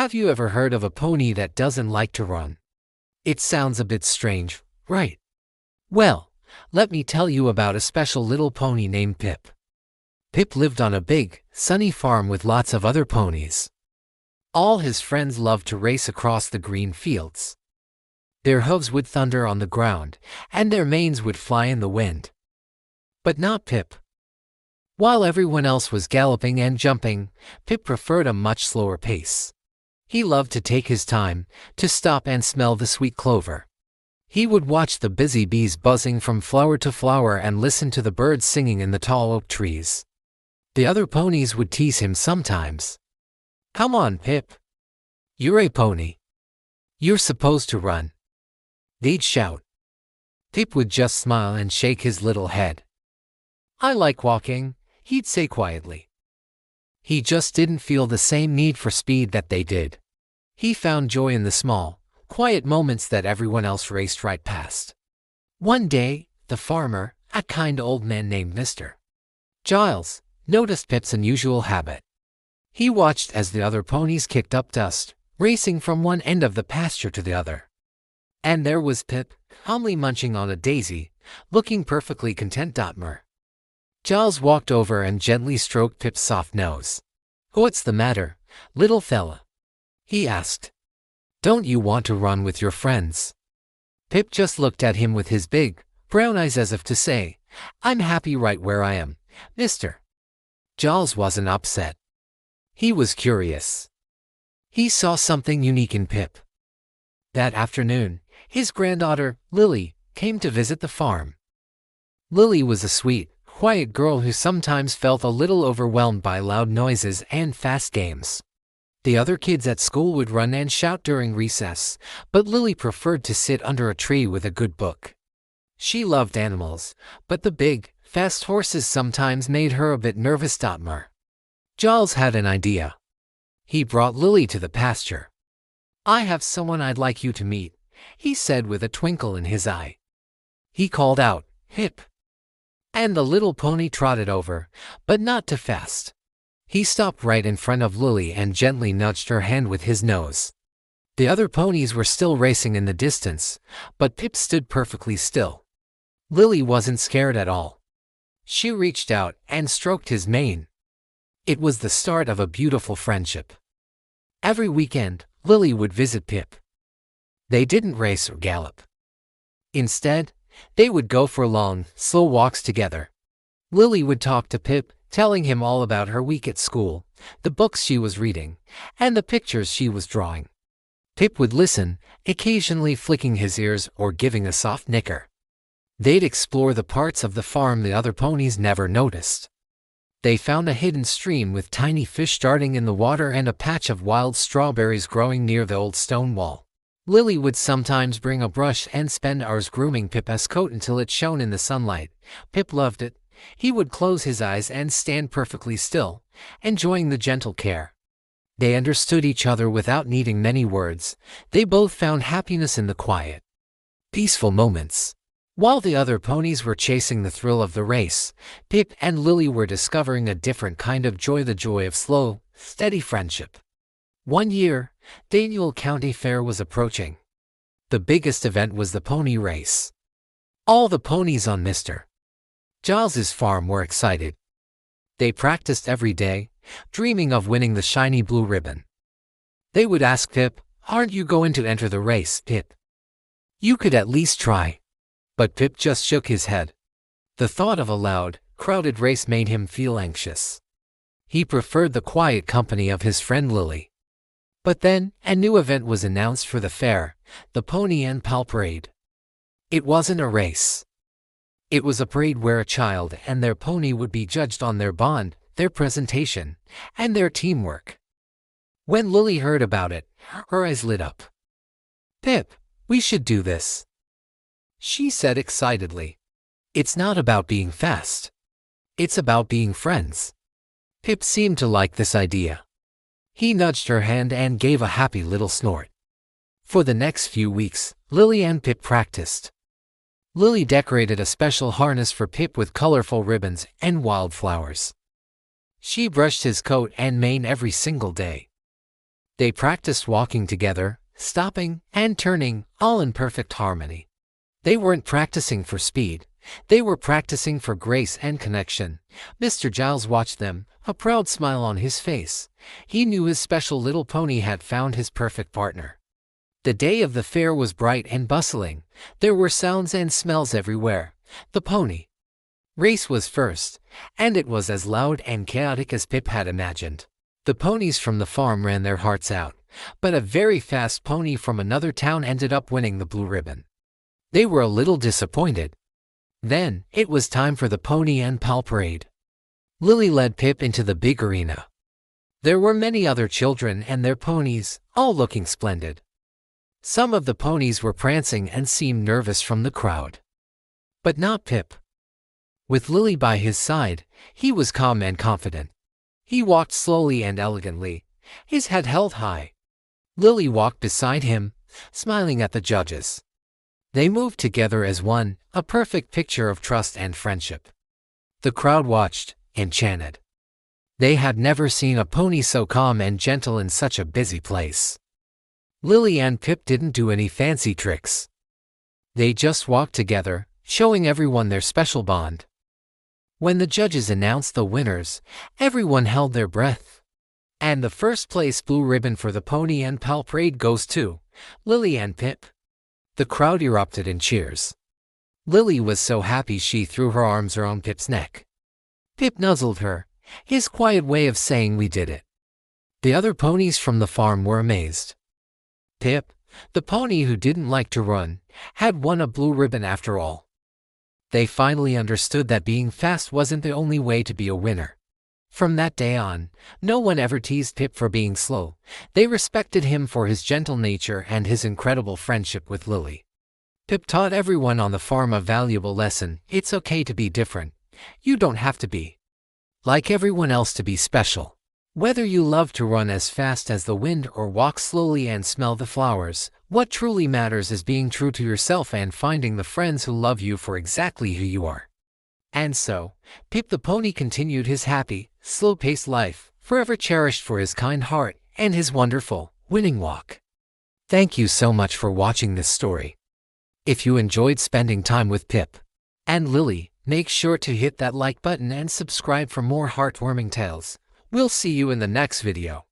Have you ever heard of a pony that doesn't like to run? It sounds a bit strange, right? Well, let me tell you about a special little pony named Pip. Pip lived on a big, sunny farm with lots of other ponies. All his friends loved to race across the green fields. Their hooves would thunder on the ground, and their manes would fly in the wind. But not Pip. While everyone else was galloping and jumping, Pip preferred a much slower pace. He loved to take his time, to stop and smell the sweet clover. He would watch the busy bees buzzing from flower to flower and listen to the birds singing in the tall oak trees. The other ponies would tease him sometimes. "Come on, Pip. You're a pony. You're supposed to run," they'd shout. Pip would just smile and shake his little head. "I like walking," he'd say quietly. He just didn't feel the same need for speed that they did. He found joy in the small, quiet moments that everyone else raced right past. One day, the farmer, a kind old man named Mr. Giles, noticed Pip's unusual habit. He watched as the other ponies kicked up dust, racing from one end of the pasture to the other. And there was Pip, calmly munching on a daisy, looking perfectly content. Giles walked over and gently stroked Pip's soft nose. "What's the matter, little fella?" he asked. "Don't you want to run with your friends?" Pip just looked at him with his big, brown eyes as if to say, "I'm happy right where I am, mister." Giles wasn't upset. He was curious. He saw something unique in Pip. That afternoon, his granddaughter, Lily, came to visit the farm. Lily was a sweet, quiet girl who sometimes felt a little overwhelmed by loud noises and fast games. The other kids at school would run and shout during recess, but Lily preferred to sit under a tree with a good book. She loved animals, but the big, fast horses sometimes made her a bit nervous. Giles had an idea. He brought Lily to the pasture. "I have someone I'd like you to meet," he said with a twinkle in his eye. He called out, "Pip." And the little pony trotted over, but not too fast. He stopped right in front of Lily and gently nudged her hand with his nose. The other ponies were still racing in the distance, but Pip stood perfectly still. Lily wasn't scared at all. She reached out and stroked his mane. It was the start of a beautiful friendship. Every weekend, Lily would visit Pip. They didn't race or gallop. Instead, they would go for long, slow walks together. Lily would talk to Pip, telling him all about her week at school, the books she was reading, and the pictures she was drawing. Pip would listen, occasionally flicking his ears or giving a soft nicker. They'd explore the parts of the farm the other ponies never noticed. They found a hidden stream with tiny fish darting in the water and a patch of wild strawberries growing near the old stone wall. Lily would sometimes bring a brush and spend hours grooming Pip's coat until it shone in the sunlight. Pip loved it. He would close his eyes and stand perfectly still, enjoying the gentle care. They understood each other without needing many words. They both found happiness in the quiet, peaceful moments. While the other ponies were chasing the thrill of the race, Pip and Lily were discovering a different kind of joy, the joy of slow, steady friendship. One year, the annual county fair was approaching. The biggest event was the pony race. All the ponies on Mr. Giles's farm were excited. They practiced every day, dreaming of winning the shiny blue ribbon. They would ask Pip, "Aren't you going to enter the race, Pip? You could at least try." But Pip just shook his head. The thought of a loud, crowded race made him feel anxious. He preferred the quiet company of his friend Lily. But then, a new event was announced for the fair, the Pony and Pal Parade. It wasn't a race. It was a parade where a child and their pony would be judged on their bond, their presentation, and their teamwork. When Lily heard about it, her eyes lit up. "Pip, we should do this," she said excitedly. "It's not about being fast. It's about being friends." Pip seemed to like this idea. He nudged her hand and gave a happy little snort. For the next few weeks, Lily and Pip practiced. Lily decorated a special harness for Pip with colorful ribbons and wildflowers. She brushed his coat and mane every single day. They practiced walking together, stopping and turning, all in perfect harmony. They weren't practicing for speed. They were practicing for grace and connection. Mr. Giles watched them, a proud smile on his face. He knew his special little pony had found his perfect partner. The day of the fair was bright and bustling. There were sounds and smells everywhere. The pony race was first, and it was as loud and chaotic as Pip had imagined. The ponies from the farm ran their hearts out, but a very fast pony from another town ended up winning the blue ribbon. They were a little disappointed. Then, it was time for the Pony and Pal Parade. Lily led Pip into the big arena. There were many other children and their ponies, all looking splendid. Some of the ponies were prancing and seemed nervous from the crowd. But not Pip. With Lily by his side, he was calm and confident. He walked slowly and elegantly, his head held high. Lily walked beside him, smiling at the judges. They moved together as one, a perfect picture of trust and friendship. The crowd watched, enchanted. They had never seen a pony so calm and gentle in such a busy place. Lily and Pip didn't do any fancy tricks. They just walked together, showing everyone their special bond. When the judges announced the winners, everyone held their breath. And the first place blue ribbon for the Pony and Pal Parade goes to Lily and Pip. The crowd erupted in cheers. Lily was so happy she threw her arms around Pip's neck. Pip nuzzled her, his quiet way of saying we did it. The other ponies from the farm were amazed. Pip, the pony who didn't like to run, had won a blue ribbon after all. They finally understood that being fast wasn't the only way to be a winner. From that day on, no one ever teased Pip for being slow. They respected him for his gentle nature and his incredible friendship with Lily. Pip taught everyone on the farm a valuable lesson. It's okay to be different. You don't have to be like everyone else to be special. Whether you love to run as fast as the wind or walk slowly and smell the flowers, what truly matters is being true to yourself and finding the friends who love you for exactly who you are. And so, Pip the pony continued his happy, slow-paced life, forever cherished for his kind heart and his wonderful, winning walk. Thank you so much for watching this story. If you enjoyed spending time with Pip and Lily, make sure to hit that like button and subscribe for more heartwarming tales. We'll see you in the next video.